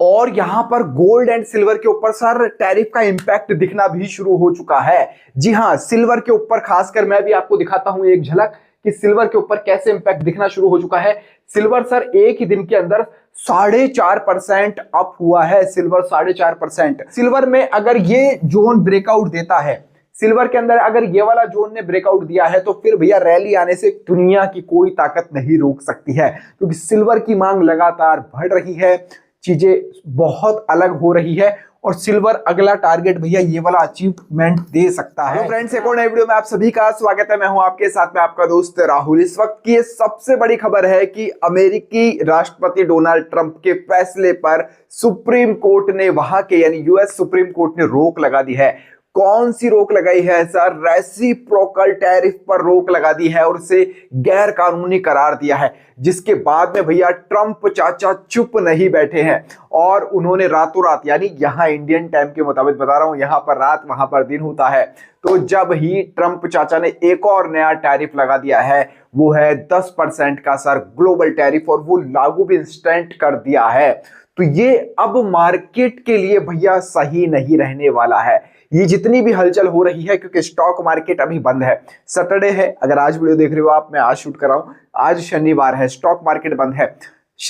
और यहां पर गोल्ड एंड सिल्वर के ऊपर सर टैरिफ का इंपैक्ट दिखना भी शुरू हो चुका है। जी हां, सिल्वर के ऊपर खासकर मैं भी आपको दिखाता हूं एक झलक कि सिल्वर के ऊपर कैसे इंपैक्ट दिखना शुरू हो चुका है। सिल्वर सर एक ही दिन के अंदर 4.5% अप हुआ है। सिल्वर 4.5%। सिल्वर में अगर ये जोन ब्रेकआउट देता है, सिल्वर के अंदर अगर ये वाला जोन ने ब्रेकआउट दिया है, तो फिर भैया रैली आने से दुनिया की कोई ताकत नहीं रोक सकती है, क्योंकि सिल्वर की मांग लगातार बढ़ रही है, चीजें बहुत अलग हो रही है और सिल्वर अगला टारगेट भैया ये वाला अचीवमेंट दे सकता है। फ्रेंड्स, एक और नई वीडियो में आप सभी का स्वागत है। मैं हूं आपके साथ में आपका दोस्त राहुल। इस वक्त की ये सबसे बड़ी खबर है कि अमेरिकी राष्ट्रपति डोनाल्ड ट्रंप के फैसले पर सुप्रीम कोर्ट ने, वहां के यानी यूएस सुप्रीम कोर्ट ने रोक लगा दी है। कौन सी रोक लगाई है सर? रेसिप्रोकल टैरिफ पर रोक लगा दी है और उसे गैर कानूनी करार दिया है, जिसके बाद में भैया ट्रंप चाचा चुप नहीं बैठे हैं और उन्होंने रातों रात, यानी यहां इंडियन टाइम के मुताबिक बता रहा हूं, यहां पर रात वहां पर दिन होता है, तो जब ही ट्रंप चाचा ने एक और नया टैरिफ लगा दिया है, वो है 10% का सर ग्लोबल टैरिफ, और वो लागू भी इंस्टेंट कर दिया है। तो ये अब मार्केट के लिए भैया सही नहीं रहने वाला है। ये जितनी भी हलचल हो रही है, क्योंकि स्टॉक मार्केट अभी बंद है, सैटरडे है, अगर आज वीडियो देख रहे हो आप, मैं आज शूट कर रहा हूं, आज शनिवार है, स्टॉक मार्केट बंद है।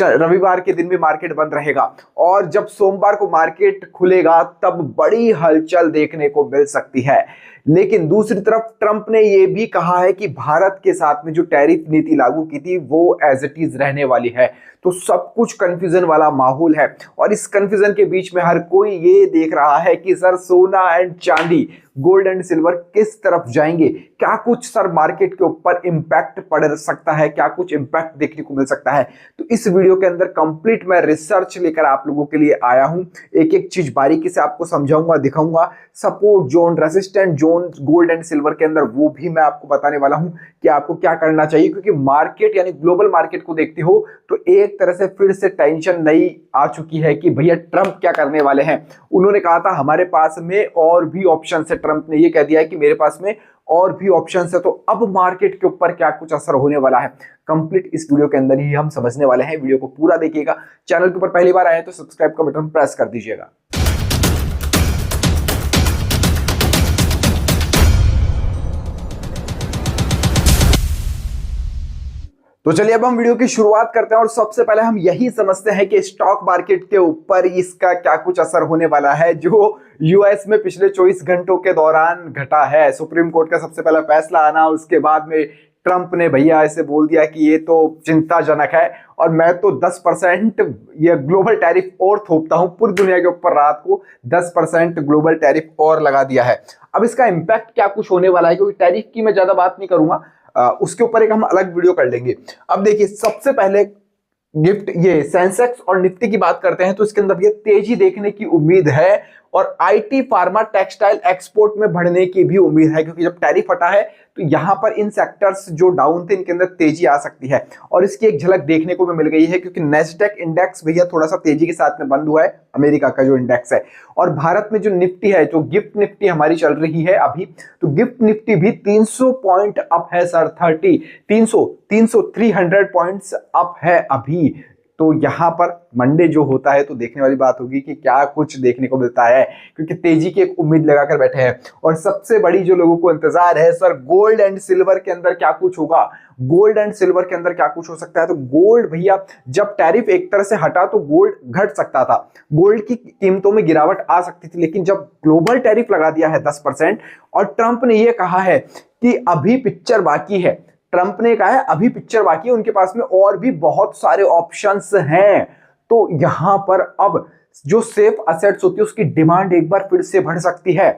रविवार के दिन भी मार्केट बंद रहेगा और जब सोमवार को मार्केट खुलेगा तब बड़ी हलचल देखने को मिल सकती है। लेकिन दूसरी तरफ ट्रंप ने यह भी कहा है कि भारत के साथ में जो टैरिफ नीति लागू की थी वो एज इट इज रहने वाली है। तो सब कुछ कंफ्यूजन वाला माहौल है और इस कंफ्यूजन के बीच में हर कोई ये देख रहा है कि सर सोना एंड चांदी, गोल्ड एंड सिल्वर किस तरफ जाएंगे, क्या कुछ सर मार्केट के ऊपर इंपैक्ट पड़ सकता है, क्या कुछ इंपैक्ट देखने को मिल सकता है। तो इस वीडियो के अंदर कंप्लीट मैं रिसर्च लेकर आप लोगों के लिए आया हूं, एक एक चीज बारीकी से आपको समझाऊंगा, दिखाऊंगा। Support zone, resistant zone gold and silver के अंदर, वो भी मैं आपको बताने वाला हूं कि आपको क्या करना चाहिए, क्योंकि मार्केट यानी ग्लोबल मार्केट को देखते हो तो एक तरह से फिर से टेंशन नई आ चुकी है कि भैया ट्रंप क्या करने वाले हैं। उन्होंने कहा था हमारे पास में और भी ऑप्शन है, ट्रंप ने ये कह दिया है कि मेरे पास में और भी ऑप्शन है। तो अब मार्केट के ऊपर क्या कुछ असर होने वाला है, कंप्लीट इस वीडियो के अंदर ही हम समझने वाले हैं। वीडियो को पूरा देखिएगा। चैनल के ऊपर पहली बार आए तो सब्सक्राइब का बटन प्रेस कर दीजिएगा। तो चलिए अब हम वीडियो की शुरुआत करते हैं और सबसे पहले हम यही समझते हैं कि स्टॉक मार्केट के ऊपर इसका क्या कुछ असर होने वाला है, जो यूएस में पिछले 24 घंटों के दौरान घटा है। सुप्रीम कोर्ट का सबसे पहला फैसला आना, उसके बाद में ट्रंप ने भैया ऐसे बोल दिया कि ये तो चिंताजनक है और मैं तो 10% ये ग्लोबल टैरिफ और थोपता हूं पूरी दुनिया के ऊपर। रात को 10% ग्लोबल टैरिफ और लगा दिया है। अब इसका इंपैक्ट क्या कुछ होने वाला है, क्योंकि टैरिफ की मैं ज्यादा बात नहीं करूंगा, उसके ऊपर एक हम अलग वीडियो कर लेंगे। अब देखिए, सबसे पहले गिफ्ट ये सेंसेक्स और निफ्टी की बात करते हैं तो इसके अंदर ये तेजी देखने की उम्मीद है और आईटी, फार्मा, टेक्सटाइल, एक्सपोर्ट में बढ़ने की भी उम्मीद है, क्योंकि जब टैरिफ हटा है तो यहां पर इन सेक्टर्स जो डाउन थे इनके अंदर तेजी आ सकती है और इसकी एक झलक देखने को भी मिल गई है, क्योंकि नेस्डेक इंडेक्स भैया थोड़ा सा तेजी के साथ में बंद हुआ है, अमेरिका का जो इंडेक्स है। और भारत में जो निफ्टी है, जो गिफ्ट निफ्टी हमारी चल रही है अभी, तो गिफ्ट निफ्टी भी 300 पॉइंट अप है सर, 300 पॉइंट्स अप है अभी। तो यहां पर मंडे जो होता है तो देखने वाली बात होगी कि क्या कुछ देखने को मिलता है, क्योंकि तेजी की एक उम्मीद लगाकर बैठे हैं। और सबसे बड़ी जो लोगों को इंतजार है सर, गोल्ड एंड सिल्वर के अंदर क्या कुछ होगा, गोल्ड एंड सिल्वर के अंदर क्या कुछ हो सकता है। तो गोल्ड भैया जब टैरिफ एक तरह से हटा तो गोल्ड घट सकता था, गोल्ड की कीमतों में गिरावट आ सकती थी, लेकिन जब ग्लोबल टैरिफ लगा दिया है 10% और ट्रंप ने यह कहा है कि अभी पिक्चर बाकी है, ट्रंप ने कहा है अभी पिक्चर बाकी है, उनके पास में और भी बहुत सारे ऑप्शंस हैं। तो यहां पर अब जो सेफ असेट्स होती है उसकी डिमांड एक बार फिर से बढ़ सकती है।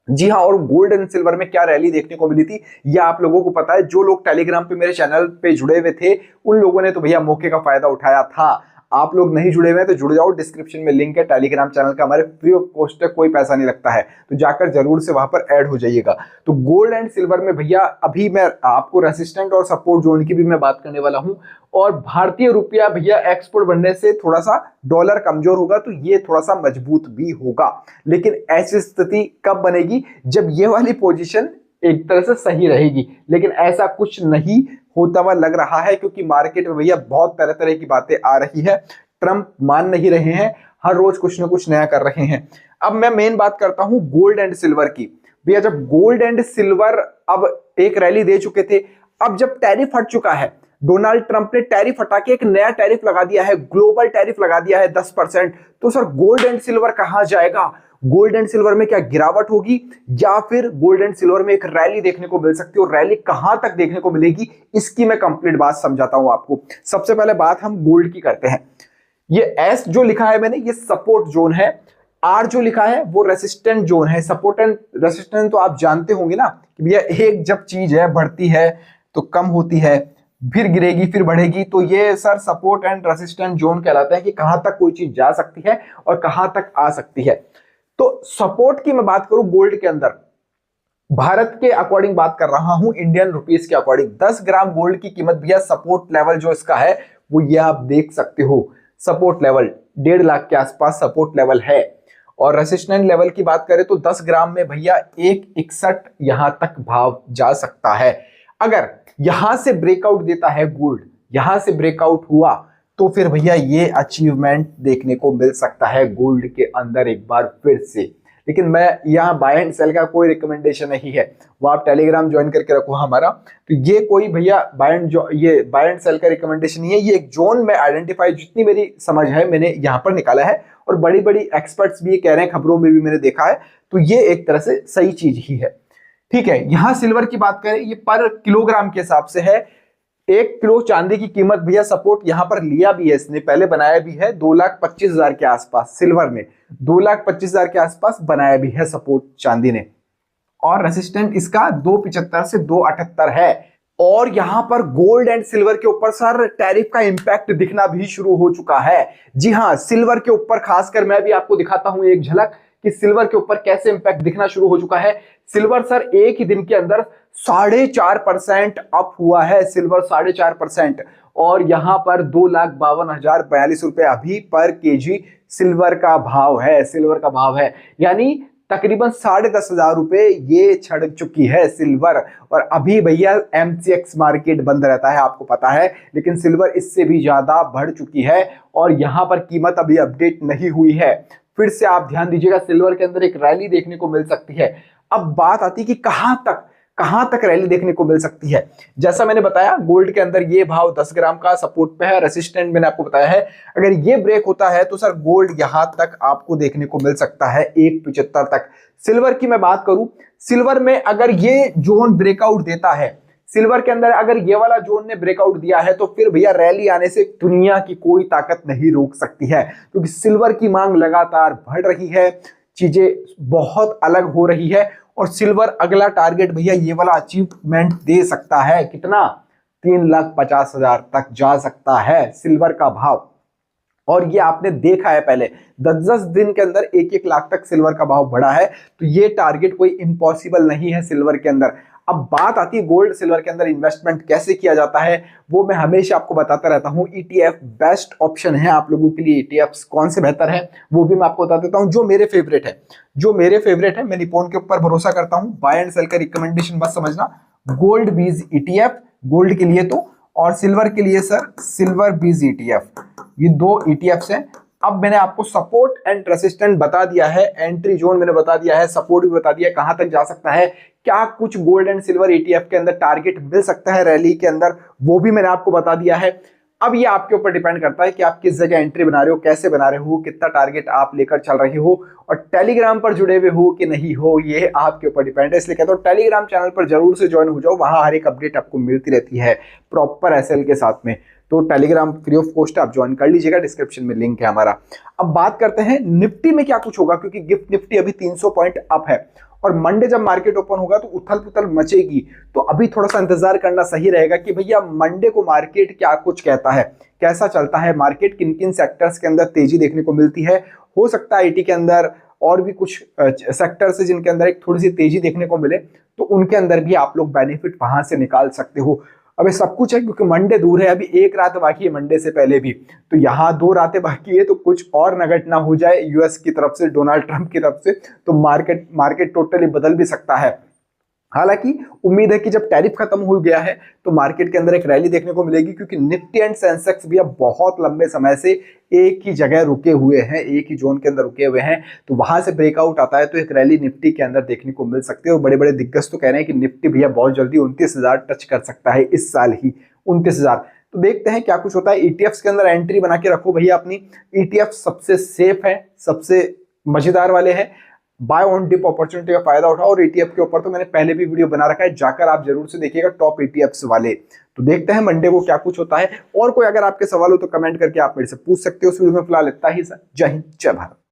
जी हाँ, और गोल्ड एंड सिल्वर में क्या रैली देखने को मिली थी ये आप लोगों को पता है। जो लोग टेलीग्राम पे मेरे चैनल पे जुड़े हुए थे उन लोगों ने तो भैया मौके का फायदा उठाया था। आप लोग नहीं जुड़े हुए हैं तो जुड़ जाओ, डिस्क्रिप्शन में लिंक है टेलीग्राम चैनल का, हमारे फ्री ऑफ कॉस्ट है, कोई पैसा नहीं लगता है, तो जाकर जरूर से वहां पर ऐड हो जाइएगा। तो गोल्ड एंड सिल्वर में भैया अभी मैं आपको रेसिस्टेंट और सपोर्ट जोन की भी मैं बात करने वाला हूं। और भारतीय रुपया भैया एक्सपोर्ट बढ़ने से थोड़ा सा डॉलर कमजोर होगा तो ये थोड़ा सा मजबूत भी होगा, लेकिन ऐसी स्थिति कब बनेगी जब ये वाली पोजीशन एक तरह से सही रहेगी, लेकिन ऐसा कुछ नहीं होता हुआ लग रहा है, क्योंकि मार्केट में भैया बहुत तरह तरह की बातें आ रही है। ट्रंप मान नहीं रहे हैं, हर रोज कुछ ना कुछ नया कर रहे हैं। अब मैं मेन बात करता हूं गोल्ड एंड सिल्वर की। भैया जब गोल्ड एंड सिल्वर अब एक रैली दे चुके थे, अब जब टैरिफ हट चुका है, डोनाल्ड ट्रंप ने टैरिफ हटा के एक नया टैरिफ लगा दिया है, ग्लोबल टैरिफ लगा दिया है 10%, तो सर गोल्ड एंड सिल्वर कहां जाएगा? गोल्ड एंड सिल्वर में क्या गिरावट होगी, या फिर गोल्ड एंड सिल्वर में एक रैली देखने को मिल सकती है? और रैली कहां तक देखने को मिलेगी, इसकी मैं कंप्लीट बात समझाता हूं आपको। सबसे पहले बात हम गोल्ड की करते हैं। ये एस जो लिखा है मैंने, ये सपोर्ट जोन है। आर जो लिखा है वो रेसिस्टेंट जोन है। सपोर्ट एंड रेसिस्टेंट तो आप जानते होंगे ना कि भैया एक जब चीज है बढ़ती है तो कम होती है, फिर गिरेगी फिर बढ़ेगी, तो ये sir support and resistant zone कहलाता है कि कहां तक कोई चीज जा सकती है और कहां तक आ सकती है। तो सपोर्ट की मैं बात करूं गोल्ड के अंदर, भारत के अकॉर्डिंग बात कर रहा हूं, इंडियन रुपीस के अकॉर्डिंग 10 ग्राम गोल्ड की कीमत भैया सपोर्ट लेवल जो इसका है वो ये आप देख सकते हो। सपोर्ट लेवल 1.5 लाख के आसपास सपोर्ट लेवल है। और रेसिस्टेंट लेवल की बात करें तो 10 ग्राम में भैया 1.61 यहां तक भाव जा सकता है। अगर यहां से ब्रेकआउट देता है गोल्ड, यहां से ब्रेकआउट हुआ तो फिर भैया ये अचीवमेंट देखने को मिल सकता है गोल्ड के अंदर एक बार फिर से। लेकिन मैं यहाँ बाय एंड सेल का कोई रिकमेंडेशन नहीं है, वो आप टेलीग्राम ज्वाइन करके रखो हमारा। तो ये कोई भैया बाय एंड सेल का रिकमेंडेशन नहीं है, ये एक जोन में आइडेंटिफाई, जितनी मेरी समझ है मैंने यहाँ पर निकाला है, और बड़ी बड़ी एक्सपर्ट्स भी ये कह रहे हैं, खबरों में भी मैंने देखा है, तो ये एक तरह से सही चीज ही है। ठीक है, यहां सिल्वर की बात करें, ये पर किलोग्राम के हिसाब से है। 1 किलो चांदी की कीमत भैया सपोर्ट यहां पर लिया भी है, इसने पहले बनाया भी है 2,25,000 के आसपास, सिल्वर ने 2,25,000 के आसपास बनाया भी है सपोर्ट चांदी ने। और रेसिस्टेंट इसका 2,75 से 2,78 है। और यहां पर गोल्ड एंड सिल्वर के ऊपर सर टैरिफ का इंपैक्ट दिखना भी शुरू हो चुका है। जी हां, सिल्वर के ऊपर खासकर मैं भी आपको दिखाता हूं एक झलक कि सिल्वर के ऊपर कैसे इंपैक्ट दिखना शुरू हो चुका है। सिल्वर सर एक ही दिन के अंदर 4.5% अप हुआ है, सिल्वर 4.5%, और यहां पर 2,52,042 रुपए अभी पर केजी सिल्वर का भाव है, सिल्वर का भाव है, यानी तकरीबन 10,500 रुपए ये छड़ चुकी है सिल्वर। और अभी भैया एमसीएक्स मार्केट बंद रहता है आपको पता है, लेकिन सिल्वर इससे भी ज्यादा बढ़ चुकी है और यहां पर कीमत अभी अपडेट नहीं हुई है। फिर से आप ध्यान दीजिएगा, सिल्वर के अंदर एक रैली देखने को मिल सकती है। अब बात आती है कि कहां तक रैली देखने को मिल सकती है। जैसा मैंने बताया, गोल्ड के अंदर ये भाव 10 ग्राम का सपोर्ट पे है, रेसिस्टेंट मैंने आपको बताया है। अगर ये ब्रेक होता है तो सर गोल्ड यहां तक आपको देखने को मिल सकता है 1.75 तक। सिल्वर की मैं बात करूं, सिल्वर में अगर ये जोन ब्रेकआउट देता है, सिल्वर के अंदर अगर ये वाला जोन ने ब्रेकआउट दिया है, तो फिर भैया रैली आने से दुनिया की कोई ताकत नहीं रोक सकती है, क्योंकि सिल्वर की मांग लगातार बढ़ रही है, चीजें बहुत अलग हो रही है। और सिल्वर अगला टारगेट भैया ये वाला अचीवमेंट दे सकता है, कितना? 3,50,000 तक जा सकता है सिल्वर का भाव। और ये आपने देखा है पहले 10-10 दिन के अंदर 1-1 लाख तक सिल्वर का भाव बढ़ा है, तो ये टारगेट कोई इम्पॉसिबल नहीं है सिल्वर के अंदर। अब बात आती है गोल्ड सिल्वर के अंदर इन्वेस्टमेंट कैसे किया जाता है, वो मैं हमेशा आपको बताता रहता हूं। ईटीएफ बेस्ट ऑप्शन है आप लोगों के लिए। ईटीएफ कौन से बेहतर है वो भी मैं आपको बता देता हूं। जो मेरे फेवरेट है, मैं निप्पॉन के ऊपर भरोसा करता हूं। बाय एंड सेल का रिकमेंडेशन बस समझना, गोल्ड बीज ईटीएफ गोल्ड के लिए तो, और सिल्वर के लिए सर सिल्वर बीज ईटीएफ, ये 2 ईटीएफ्स हैं। अब मैंने आपको सपोर्ट एंड रेसिस्टेंट बता दिया है, एंट्री जोन मैंने बता दिया है, सपोर्ट भी बता दिया है, कहां तक जा सकता है, क्या कुछ गोल्ड एंड सिल्वर ईटीएफ के अंदर टारगेट मिल सकता है रैली के अंदर, वो भी मैंने आपको बता दिया है। अब ये आपके ऊपर डिपेंड करता है कि आप किस जगह एंट्री बना रहे हो, कैसे बना रहे हो, कितना टारगेट आप लेकर चल रहे हो, और टेलीग्राम पर जुड़े हुए हो कि नहीं हो, ये आपके ऊपर डिपेंड है। इसलिए कहता हूं टेलीग्राम चैनल पर जरूर से ज्वाइन हो जाओ, वहां हर एक अपडेट आपको मिलती रहती है प्रॉपर एसएल के साथ में। तो टेलीग्राम फ्री ऑफ कॉस्ट आप ज्वाइन कर लीजिएगा, डिस्क्रिप्शन में लिंक है हमारा। अब बात करते हैं निफ्टी में क्या कुछ होगा, क्योंकि गिफ्ट निफ्टी अभी 300 पॉइंट अप है, और मंडे जब मार्केट ओपन होगा तो उथल पुथल मचेगी। तो अभी थोड़ा सा इंतजार करना सही रहेगा कि भैया मंडे को मार्केट क्या कुछ कहता है, कैसा चलता है मार्केट, किन किन सेक्टर्स के अंदर तेजी देखने को मिलती है। हो सकता है आईटी के अंदर और भी कुछ सेक्टर्स है जिनके अंदर एक थोड़ी सी तेजी देखने को मिले, तो उनके अंदर भी आप लोग बेनिफिट वहां से निकाल सकते हो। अबे सब कुछ है, क्योंकि मंडे दूर है, अभी 1 रात बाकी है मंडे से पहले भी, तो यहाँ 2 रातें बाकी है, तो कुछ और न घटना हो जाए यूएस की तरफ से, डोनाल्ड ट्रंप की तरफ से, तो मार्केट टोटली बदल भी सकता है। हालांकि उम्मीद है कि जब टैरिफ खत्म हो गया है तो मार्केट के अंदर एक रैली देखने को मिलेगी, क्योंकि निफ्टी एंड सेंसेक्स भी अब बहुत लंबे समय से एक ही जगह रुके हुए हैं, एक ही जोन के अंदर रुके हुए हैं। तो वहां से ब्रेकआउट आता है तो एक रैली निफ्टी के अंदर देखने को मिल सकती है। और बड़े बड़े दिग्गज तो कह रहे हैं कि निफ्टी भैया बहुत जल्दी 29,000 टच कर सकता है इस साल ही, 29,000। तो देखते हैं क्या कुछ होता है। ईटीएफ्स के अंदर एंट्री बना के रखो भैया अपनी। ईटीएफ सबसे सेफ है, सबसे मजेदार वाले हैं। बाय ऑन डिप अपॉर्चुनिटी का फायदा उठाओ। और ईटीएफ के ऊपर तो मैंने पहले भी वीडियो बना रखा है, जाकर आप जरूर से देखिएगा, टॉप ईटीएफ्स वाले। तो देखते हैं मंडे को क्या कुछ होता है। और कोई अगर आपके सवाल हो तो कमेंट करके आप मेरे से पूछ सकते हो। उस वीडियो में फिलहाल इतना ही। जय हिंद, जय भारत।